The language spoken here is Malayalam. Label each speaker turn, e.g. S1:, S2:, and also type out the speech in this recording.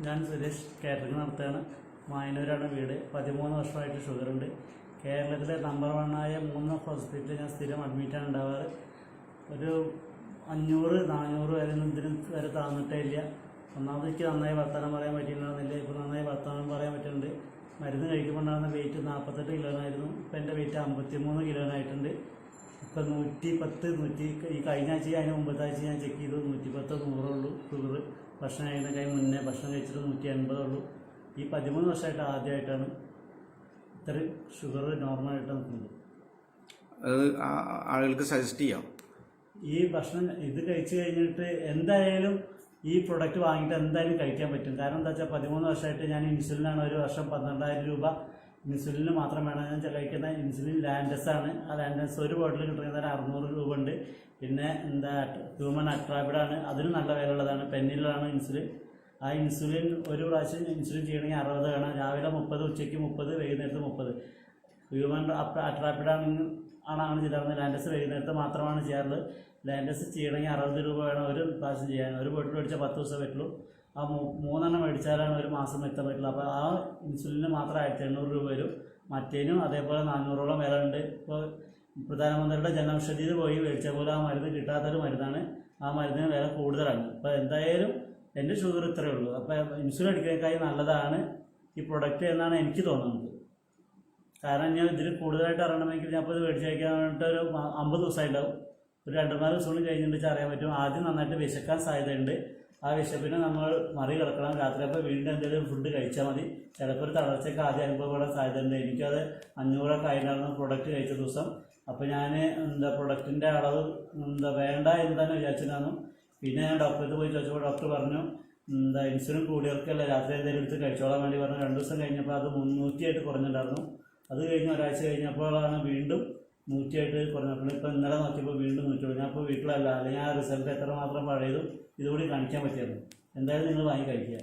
S1: ഞാൻ സുരേഷ് കാറ്ററിംഗ് നടത്തുകയാണ്. മായന്നൂരാണ് വീട്. 13 വർഷമായിട്ട് ഷുഗറുണ്ട്. കേരളത്തിലെ നമ്പർ 1 3 ഹോസ്പിറ്റലിൽ ഞാൻ സ്ഥിരം അഡ്മിറ്റാണ് ഉണ്ടാവാറ്. ഒരു 500-400 വരെ ഇതിന് വരെ താന്നിട്ടേ ഇല്ല. ഒന്നാമത് എനിക്ക് നന്നായി വർത്തമാനം പറയാൻ പറ്റിയിട്ടുണ്ടായിരുന്നില്ല. ഇപ്പോൾ നന്നായി വർത്തമാനം പറയാൻ പറ്റുന്നുണ്ട്. മരുന്ന് കഴിക്കുമ്പോണ്ടാകുന്ന വെയിറ്റ് 48 കിലോനായിരുന്നു. ഇപ്പോൾ എൻ്റെ വെയിറ്റ് 53 കിലോനായിട്ടുണ്ട്. ഇപ്പോൾ 110 ഈ കഴിഞ്ഞ ആഴ്ച അതിന് മുമ്പത്തെ ആഴ്ച ഞാൻ ചെക്ക് ചെയ്തു. 110-100 ഉള്ളൂ ഷുഗർ. ഭക്ഷണം കഴിക്കുന്നതിന് മുന്നേ ഭക്ഷണം കഴിച്ചിട്ട് 180 ഉള്ളൂ. ഈ 13 വർഷമായിട്ട് ആദ്യമായിട്ടാണ് ഇത്രയും ഷുഗർ നോർമലായിട്ട് നിൽക്കുന്നത്.
S2: അത് ആളുകൾക്ക് സജസ്റ്റ് ചെയ്യാം.
S1: ഈ ഭക്ഷണം ഇത് കഴിച്ച് കഴിഞ്ഞിട്ട് എന്തായാലും ഈ പ്രൊഡക്റ്റ് വാങ്ങിയിട്ട് എന്തായാലും കഴിക്കാൻ പറ്റും. കാരണം എന്താ വെച്ചാൽ 13 വർഷമായിട്ട് ഞാൻ ഇൻസുലിനാണ് ഒരു വർഷം 12,000 രൂപ ഇൻസുലിന് മാത്രം വേണം ഞാൻ കഴിക്കുന്ന. ഇൻസുലിൻ ലാൻഡസ് ആണ്. ആ ലാൻഡസ് ഒരു ബോട്ടിൽ കിട്ടുന്നതിന് 600 രൂപ ഉണ്ട്. പിന്നെ ഹ്യൂമൻ അട്രാബിഡാണ്, അതിന് നല്ല വിലയുള്ളതാണ്. പെന്നിലാണ് ഇൻസുലിൻ. ആ ഇൻസുലിൻ ഒരു പ്രാവശ്യം ഇൻസുലിൻ ചെയ്യണമെങ്കിൽ 60 വേണം. രാവിലെ 30, ഉച്ചയ്ക്ക് 30, വൈകുന്നേരത്ത് 30. ഹ്യൂമൻ അട്രാബിഡാണ് ആണ് ചെയ്യാറുള്ളത്. ലാൻഡസ് വൈകുന്നേരത്ത് മാത്രമാണ് ചെയ്യാറുള്ളത്. ലാൻഡസ് ചെയ്യണമെങ്കിൽ 60 രൂപ വേണം ഒരു പ്രാവശ്യം ചെയ്യാൻ. ഒരു ബോട്ടിൽ മേടിച്ചാൽ 10 ദിവസം പറ്റുള്ളൂ. ആ 3 മേടിച്ചാലാണ് ഒരു മാസം എത്താൻ പറ്റുള്ളൂ. അപ്പോൾ ആ ഇൻസുലിന് മാത്രം 1800 രൂപ വരും. മറ്റേനും അതേപോലെ 400ഓളം വില ഉണ്ട്. ഇപ്പോൾ പ്രധാനമന്ത്രിയുടെ ജനൌഷധിയിൽ പോയി മേടിച്ച പോലെ ആ മരുന്ന് കിട്ടാത്തൊരു മരുന്നാണ്. ആ മരുന്നിന് വില കൂടുതലാണ്. അപ്പോൾ എന്തായാലും എൻ്റെ ഷുഗർ ഇത്രയേ ഉള്ളൂ. അപ്പോൾ ഇൻസുലിൻ അടിക്കുന്നതിനേക്കായി നല്ലതാണ് ഈ പ്രൊഡക്റ്റ് എന്നാണ് എനിക്ക് തോന്നുന്നത്. കാരണം ഞാൻ ഇതിൽ കൂടുതലായിട്ട് അറിയണമെങ്കിൽ ഞാൻ ഇപ്പോൾ ഇത് മേടിച്ച് കഴിക്കാൻ വേണ്ടിയിട്ട് ഒരു 50 ദിവസമായിട്ടുണ്ടാവും. ഒരു 2-4 ദിവസം കഴിഞ്ഞിട്ട് അറിയാൻ പറ്റും. ആദ്യം നന്നായിട്ട് വിശക്കാൻ സാധ്യതയുണ്ട്. ആ വിശപ്പിനെ നമ്മൾ മറികടക്കണം. രാത്രി അപ്പോൾ വീണ്ടും എന്തെങ്കിലും ഫുഡ് കഴിച്ചാൽ മതി. ചിലപ്പോൾ ഒരു തളർച്ചയൊക്കെ ആദ്യം അനുഭവപ്പെടാൻ സാധ്യതയുണ്ട്. എനിക്കത് 500 ആയിരുന്നു പ്രൊഡക്റ്റ് കഴിച്ച ദിവസം. അപ്പോൾ ഞാൻ പ്രൊഡക്റ്റിൻ്റെ അളവ് വേണ്ട എന്ന് തന്നെ വിചാരിച്ചിരുന്നു. പിന്നെ ഞാൻ ഡോക്ടർക്ക് പോയി ചോദിച്ചപ്പോൾ ഡോക്ടർ പറഞ്ഞു ഇൻസുലിൻ കൂടിയവർക്കല്ല രാത്രി എന്തെങ്കിലും എടുത്ത് കഴിച്ചോളാൻ വേണ്ടി പറഞ്ഞു. 2 ദിവസം കഴിഞ്ഞപ്പോൾ അത് 300 ആയിട്ട് കുറഞ്ഞിട്ടുണ്ടായിരുന്നു. അത് കഴിഞ്ഞ് ഒരാഴ്ച കഴിഞ്ഞപ്പോഴാണ് വീണ്ടും 100 ആയിട്ട് കുറഞ്ഞപ്പോൾ ഇപ്പോൾ ഇന്നലെ നോക്കിയപ്പോൾ വീണ്ടും 100. ഞാൻ ഇപ്പോൾ വീട്ടിലല്ല, അല്ലെങ്കിൽ ആ റിസൾട്ട് എത്രമാത്രം പഴയതും ഇതുകൂടി കാണിക്കാൻ പറ്റിയത്. എന്തായാലും നിങ്ങൾ വാങ്ങി കഴിക്കുക.